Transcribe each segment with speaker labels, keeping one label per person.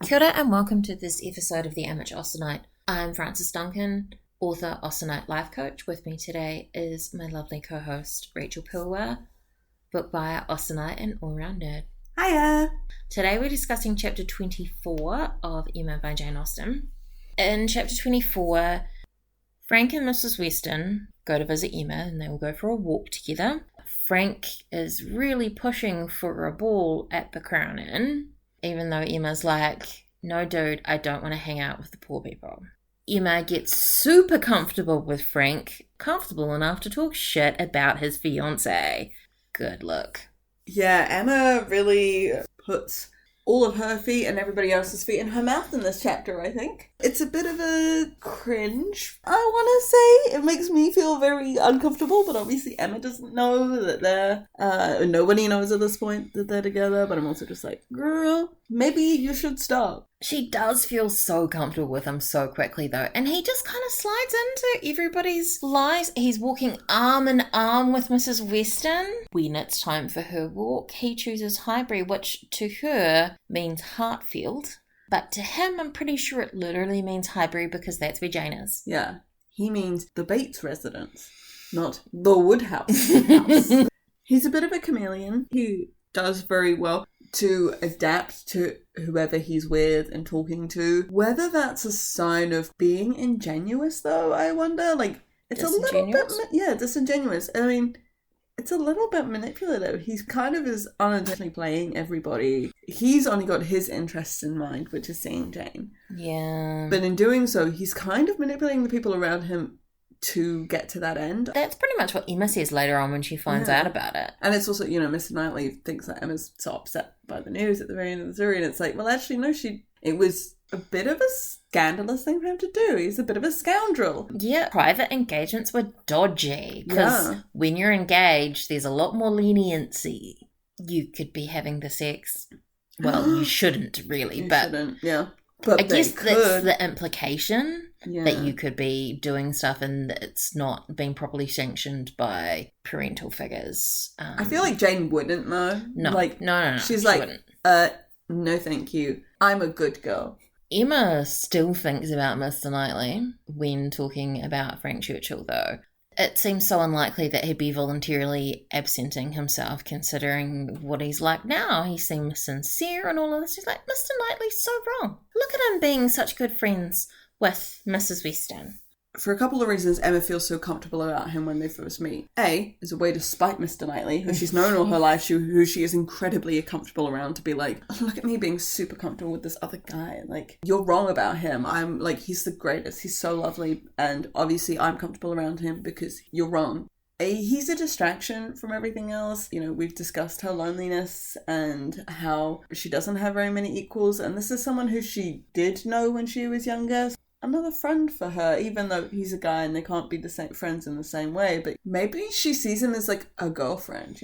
Speaker 1: Kia ora and welcome to this episode of The Amateur Austenite. I'm Frances Duncan, author, Austenite life coach. With me today is my lovely co-host Rachel Pilwer, book buyer, Austenite and all-round nerd.
Speaker 2: Hiya!
Speaker 1: Today we're discussing chapter 24 of Emma by Jane Austen. In chapter 24, Frank and Mrs. Weston go to visit Emma and they will go for a walk together. Frank is really pushing for a ball at the Crown Inn, even though Emma's like, no dude, I don't want to hang out with the poor people. Emma gets super comfortable with Frank, comfortable enough to talk shit about his fiancée. Good look.
Speaker 2: Yeah, Emma really puts all of her feet and everybody else's feet in her mouth in this chapter, I think. It's a bit of a cringe, I want to say. It makes me feel very uncomfortable, but obviously Emma doesn't know that they're... nobody knows at this point that they're together, but I'm also just like, girl, maybe you should stop.
Speaker 1: She does feel so comfortable with him so quickly, though. And he just kind of slides into everybody's lives. He's walking arm in arm with Mrs. Weston. When it's time for her walk, he chooses Highbury, which to her means Hartfield. But to him, I'm pretty sure it literally means Highbury because that's where Jane is.
Speaker 2: Yeah, he means the Bates residence, not the Woodhouse house. He's a bit of a chameleon. He does very well to adapt to whoever he's with and talking to. Whether that's a sign of being ingenuous, though, I wonder. Like, it's a little bit... disingenuous. I mean, it's a little bit manipulative. He's kind of is unintentionally playing everybody. He's only got his interests in mind, which is seeing Jane.
Speaker 1: Yeah.
Speaker 2: But in doing so, he's kind of manipulating the people around him to get to that end.
Speaker 1: That's pretty much what Emma says later on when she finds out about it.
Speaker 2: And it's also, Mr. Knightley thinks that Emma's so upset by the news at the very end of the story, and it's like, well, actually, no, it was a bit of a scandalous thing for him to do. He's a bit of a scoundrel.
Speaker 1: Yeah, private engagements were dodgy, because when you're engaged, there's a lot more leniency. You could be having the sex. Well, you shouldn't, really, but...
Speaker 2: But
Speaker 1: I guess that's the implication, that you could be doing stuff and it's not being properly sanctioned by parental figures.
Speaker 2: I feel like Jane wouldn't know.
Speaker 1: No, no.
Speaker 2: She's
Speaker 1: she wouldn't.
Speaker 2: No thank you. I'm a good girl.
Speaker 1: Emma still thinks about Mr. Knightley when talking about Frank Churchill, though. It seems so unlikely that he'd be voluntarily absenting himself, considering what he's like now. He seems sincere and all of this. He's like, Mr. Knightley's so wrong. Look at him being such good friends with Mrs. Weston.
Speaker 2: For a couple of reasons, Emma feels so comfortable about him when they first meet. A, is a way to spite Mr. Knightley, who she's known all her life, who she is incredibly comfortable around, to be like, look at me being super comfortable with this other guy. Like, you're wrong about him. I'm like, he's the greatest. He's so lovely. And obviously I'm comfortable around him because you're wrong. He's a distraction from everything else. We've discussed her loneliness and how she doesn't have very many equals. And this is someone who she did know when she was younger. Another friend for her, even though he's a guy and they can't be the same friends in the same way. But maybe she sees him as like a girlfriend.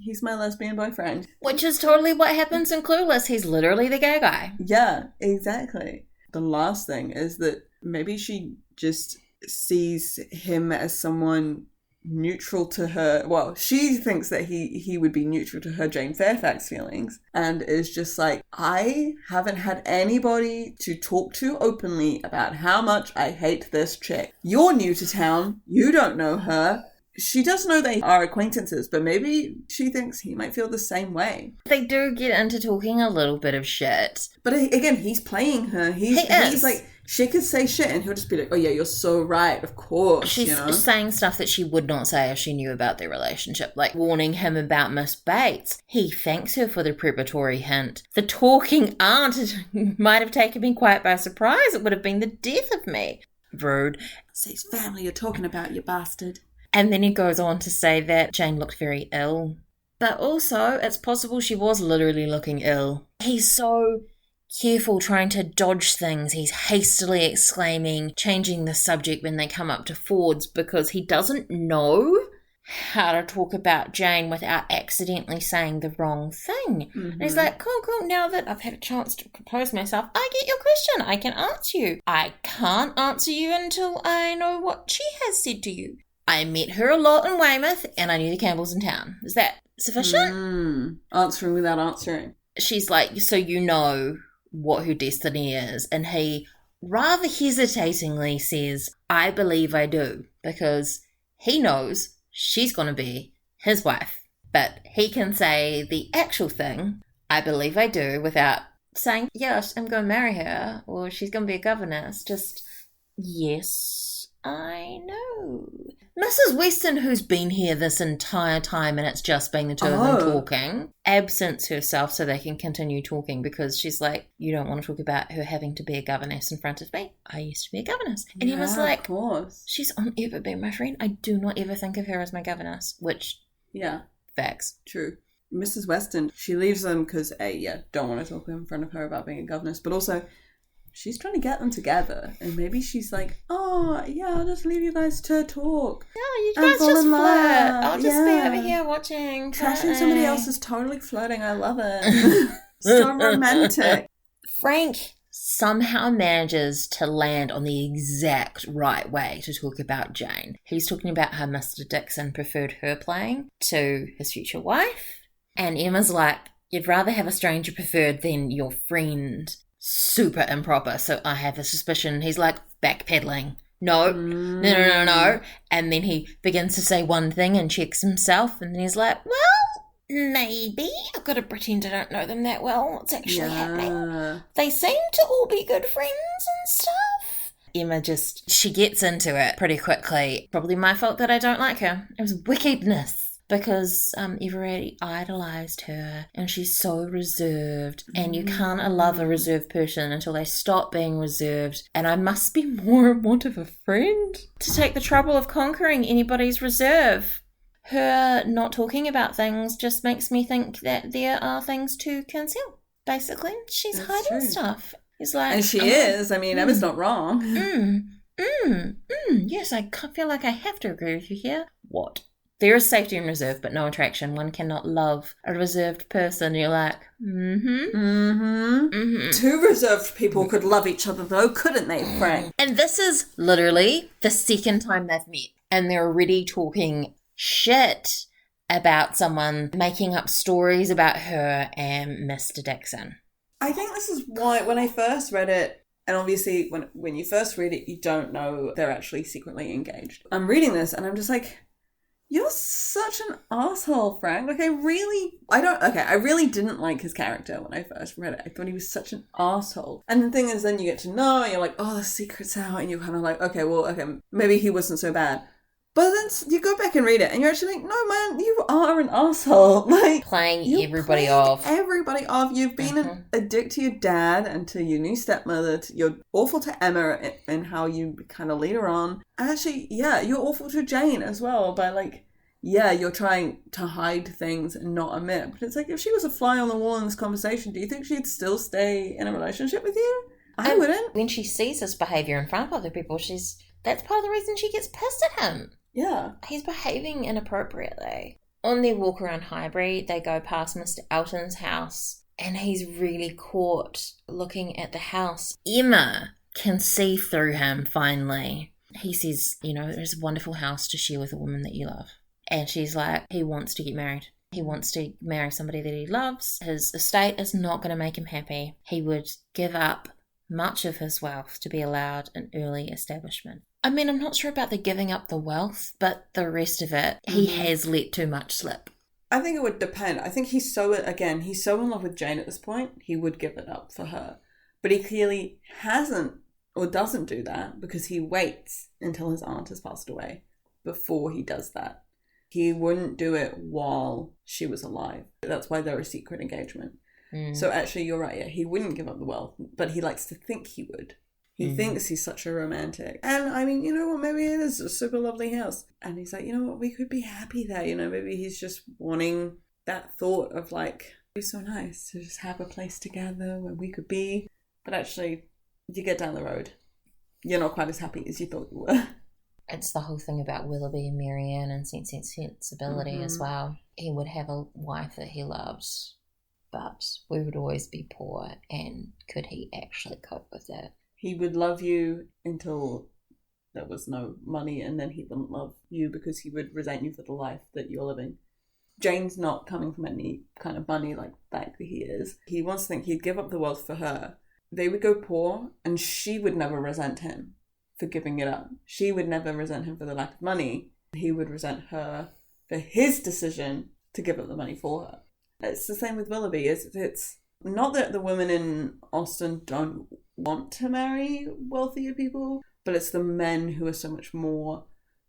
Speaker 2: He's my lesbian boyfriend.
Speaker 1: Which is totally what happens in Clueless. He's literally the gay guy.
Speaker 2: Yeah, exactly. The last thing is that maybe she just sees him as someone neutral to her. Well, she thinks that he would be neutral to her Jane Fairfax feelings, and is just like, I haven't had anybody to talk to openly about how much I hate this chick. You're new to town, you don't know her. She does know they are acquaintances, but maybe she thinks he might feel the same way.
Speaker 1: They do get into talking a little bit of shit.
Speaker 2: But again, he's playing her. He's like, she could say shit and he'll just be like, oh yeah, you're so right, of course.
Speaker 1: She's saying stuff that she would not say if she knew about their relationship, like warning him about Miss Bates. He thanks her for the preparatory hint. The talking aunt might have taken me quite by surprise. It would have been the death of me. Rude.
Speaker 2: Says family you're talking about, you bastard.
Speaker 1: And then he goes on to say that Jane looked very ill. But also, it's possible she was literally looking ill. He's so careful trying to dodge things. He's hastily exclaiming, changing the subject when they come up to Ford's because he doesn't know how to talk about Jane without accidentally saying the wrong thing. Mm-hmm. And he's like, cool, now that I've had a chance to compose myself, I get your question. I can answer you. I can't answer you until I know what she has said to you. I met her a lot in Weymouth, and I knew the Campbells in town. Is that sufficient?
Speaker 2: Answering without answering.
Speaker 1: She's like, so you know what her destiny is. And he rather hesitatingly says, I believe I do, because he knows she's going to be his wife. But he can say the actual thing, I believe I do, without saying, yes, I'm going to marry her, or she's going to be a governess. Just, yes, I know. Mrs. Weston, who's been here this entire time and it's just been the two of them talking, absents herself so they can continue talking, because she's like, you don't want to talk about her having to be a governess in front of me. I used to be a governess. And he was like,
Speaker 2: of course.
Speaker 1: She's on ever been my friend. I do not ever think of her as my governess, which,
Speaker 2: yeah,
Speaker 1: facts.
Speaker 2: True. Mrs. Weston, she leaves them because, don't want to talk in front of her about being a governess, but also she's trying to get them together, and maybe she's like, oh, yeah, I'll just leave you guys to talk.
Speaker 1: No, you guys just flirt. I'll just be over here watching.
Speaker 2: Trashing somebody else is totally flirting. I love it. So romantic.
Speaker 1: Frank somehow manages to land on the exact right way to talk about Jane. He's talking about how Mr. Dixon preferred her playing to his future wife. And Emma's like, you'd rather have a stranger preferred than your friend. Super improper. So I have a suspicion. He's like, backpedaling. No. And then he begins to say one thing and checks himself. And then he's like, well, maybe. I've got to pretend I don't know them that well. What's actually happening? They seem to all be good friends and stuff. Emma she gets into it pretty quickly. Probably my fault that I don't like her. It was wickedness. Because everybody idolised her and she's so reserved, and you can't love a reserved person until they stop being reserved, and I must be more in want of a friend to take the trouble of conquering anybody's reserve. Her not talking about things just makes me think that there are things to conceal, basically. She's hiding stuff. It's like,
Speaker 2: and she is. I mean, Emma's not wrong.
Speaker 1: Yes, I feel like I have to agree with you here. What? There is safety in reserve, but no attraction. One cannot love a reserved person. You're like,
Speaker 2: Two reserved people could love each other, though, couldn't they, Frank?
Speaker 1: And this is literally the second time they've met. And they're already talking shit about someone making up stories about her and Mr. Dixon.
Speaker 2: I think this is why, when I first read it, and obviously when you first read it, you don't know they're actually secretly engaged. I'm reading this, and I'm just like, you're such an asshole, Frank. Like, I really didn't like his character when I first read it. I thought he was such an asshole. And the thing is, then you get to know, and you're like, oh, the secret's out, and you're kind of like, okay, maybe he wasn't so bad. But then you go back and read it, and you're actually like, no, man, you are an asshole. Like,
Speaker 1: playing everybody off.
Speaker 2: Everybody off. You've been a dick to your dad and to your new stepmother. You're awful to Emma and how you kind of lead her on. And actually, you're awful to Jane as well by like, you're trying to hide things and not admit. But it's like, if she was a fly on the wall in this conversation, do you think she'd still stay in a relationship with you? I wouldn't.
Speaker 1: When she sees this behaviour in front of other people, that's part of the reason she gets pissed at him.
Speaker 2: Yeah.
Speaker 1: He's behaving inappropriately. On their walk around Highbury, they go past Mr. Elton's house, and he's really caught looking at the house. Emma can see through him, finally. He says, there's a wonderful house to share with a woman that you love. And she's like, he wants to get married. He wants to marry somebody that he loves. His estate is not going to make him happy. He would give up much of his wealth to be allowed an early establishment. I mean, I'm not sure about the giving up the wealth, but the rest of it, he has let too much slip.
Speaker 2: I think it would depend. I think he's so in love with Jane at this point, he would give it up for her. But he clearly hasn't or doesn't do that because he waits until his aunt has passed away before he does that. He wouldn't do it while she was alive. That's why they're a secret engagement. So actually, you're right, he wouldn't give up the wealth, but he likes to think he would. He thinks he's such a romantic. And I mean, you know what, maybe it is a super lovely house. And he's like, you know what, we could be happy there. Maybe he's just wanting that thought of like, it'd be so nice to just have a place together where we could be. But actually, you get down the road, you're not quite as happy as you thought you were.
Speaker 1: It's the whole thing about Willoughby and Marianne and Sense and Sensibility as well. He would have a wife that he loves, but we would always be poor, and could he actually cope with that?
Speaker 2: He would love you until there was no money, and then he wouldn't love you because he would resent you for the life that you're living. Jane's not coming from any kind of money like that he is. He wants to think he'd give up the world for her. They would go poor, and she would never resent him for giving it up. She would never resent him for the lack of money. He would resent her for his decision to give up the money for her. It's the same with Willoughby. It's not that the women in Austen don't want to marry wealthier people, but it's the men who are so much more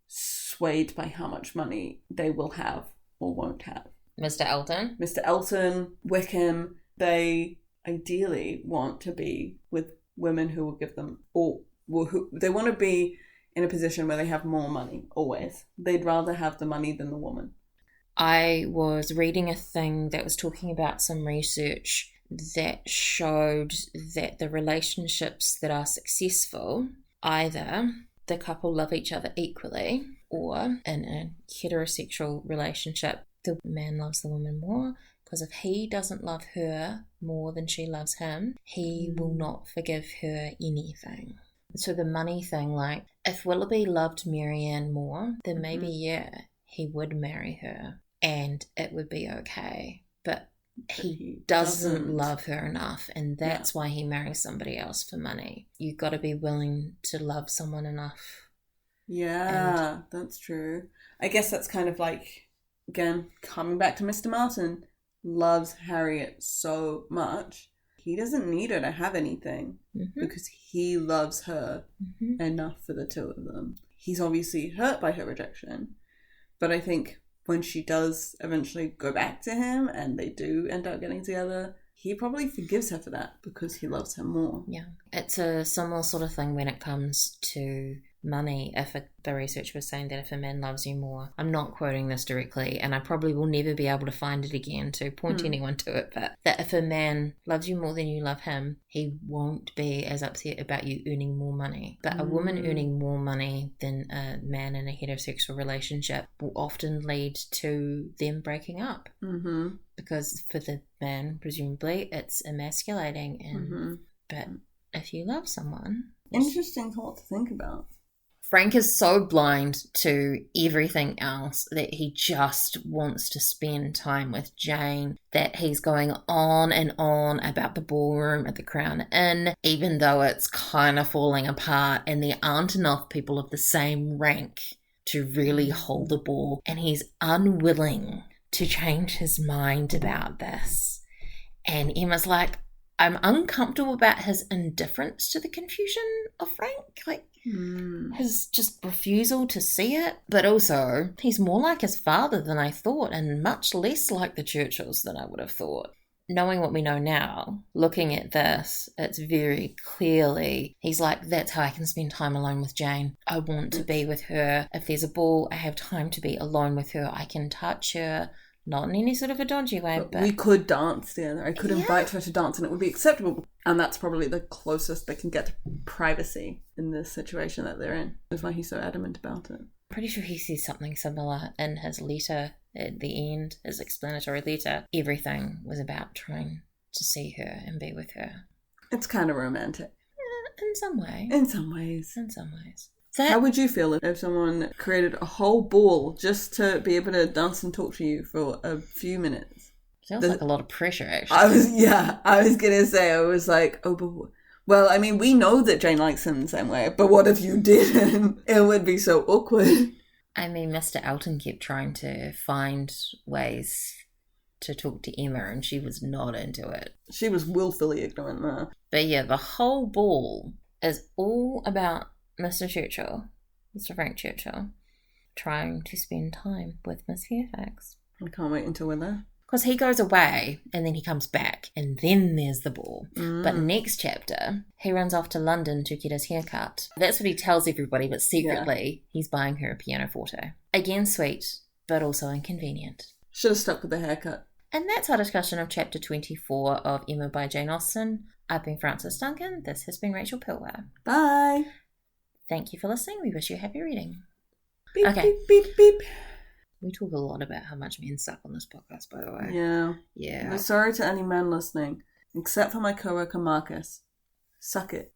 Speaker 2: swayed by how much money they will have or won't have.
Speaker 1: Mr. Elton?
Speaker 2: Mr. Elton, Wickham, they ideally want to be with women who will give them, or who they want to be in a position where they have more money, always. They'd rather have the money than the woman.
Speaker 1: I was reading a thing that was talking about some research that showed that the relationships that are successful, either the couple love each other equally, or in a heterosexual relationship, the man loves the woman more, because if he doesn't love her more than she loves him, he will not forgive her anything. So the money thing, like, if Willoughby loved Marianne more, then maybe, yeah, he would marry her and it would be okay. But he doesn't love her enough, and that's why he marries somebody else for money. You've got to be willing to love someone enough.
Speaker 2: Yeah, that's true. I guess that's kind of like, again, coming back to Mr. Martin, loves Harriet so much. He doesn't need her to have anything because he loves her enough for the two of them. He's obviously hurt by her rejection, but I think when she does eventually go back to him and they do end up getting together, he probably forgives her for that because he loves her more.
Speaker 1: Yeah. It's a similar sort of thing when it comes to money. The research was saying that if a man loves you more, I'm not quoting this directly, and I probably will never be able to find it again to point anyone to it, but that if a man loves you more than you love him, he won't be as upset about you earning more money. But a woman earning more money than a man in a heterosexual relationship will often lead to them breaking up. Because for the man, presumably, it's emasculating. But if you love someone...
Speaker 2: Interesting thought to think about.
Speaker 1: Frank is so blind to everything else that he just wants to spend time with Jane, that he's going on and on about the ballroom at the Crown Inn, even though it's kind of falling apart and there aren't enough people of the same rank to really hold the ball, and he's unwilling to change his mind about this. And Emma's like, I'm uncomfortable about his indifference to the confusion of Frank, like his just refusal to see it. But also, he's more like his father than I thought, and much less like the Churchills than I would have thought. Knowing what we know now, looking at this, it's very clearly, he's like, that's how I can spend time alone with Jane. I want to be with her. If there's a ball, I have time to be alone with her. I can touch her. Not in any sort of a dodgy way, but...
Speaker 2: we could dance together. I could invite her to dance and it would be acceptable. And that's probably the closest they can get to privacy in this situation that they're in. That's why he's so adamant about it.
Speaker 1: Pretty sure he says something similar in his letter at the end, his explanatory letter. Everything was about trying to see her and be with her.
Speaker 2: It's kind of romantic.
Speaker 1: In some way.
Speaker 2: In some ways.
Speaker 1: In some ways.
Speaker 2: How would you feel if someone created a whole ball just to be able to dance and talk to you for a few minutes?
Speaker 1: Sounds like a lot of pressure, actually.
Speaker 2: I was going to say, I was like, oh, but... Well, I mean, we know that Jane likes him the same way, but what if you didn't? It would be so awkward.
Speaker 1: I mean, Mr. Elton kept trying to find ways to talk to Emma, and she was not into it.
Speaker 2: She was willfully ignorant there.
Speaker 1: But yeah, the whole ball is all about Mr. Frank Churchill, trying to spend time with Miss Fairfax.
Speaker 2: I can't wait until we're there.
Speaker 1: Because he goes away and then he comes back and then there's the ball. But next chapter, he runs off to London to get his hair cut. That's what he tells everybody, but secretly he's buying her a pianoforte. Again, sweet, but also inconvenient.
Speaker 2: Should have stuck with the haircut.
Speaker 1: And that's our discussion of chapter 24 of Emma by Jane Austen. I've been Frances Duncan. This has been Rachel Pilwell.
Speaker 2: Bye.
Speaker 1: Thank you for listening. We wish you happy reading.
Speaker 2: Beep,
Speaker 1: okay.
Speaker 2: Beep, beep, beep.
Speaker 1: We talk a lot about how much men suck on this podcast, by the way.
Speaker 2: Yeah.
Speaker 1: Yeah.
Speaker 2: We're sorry to any men listening, except for my coworker Marcus. Suck it.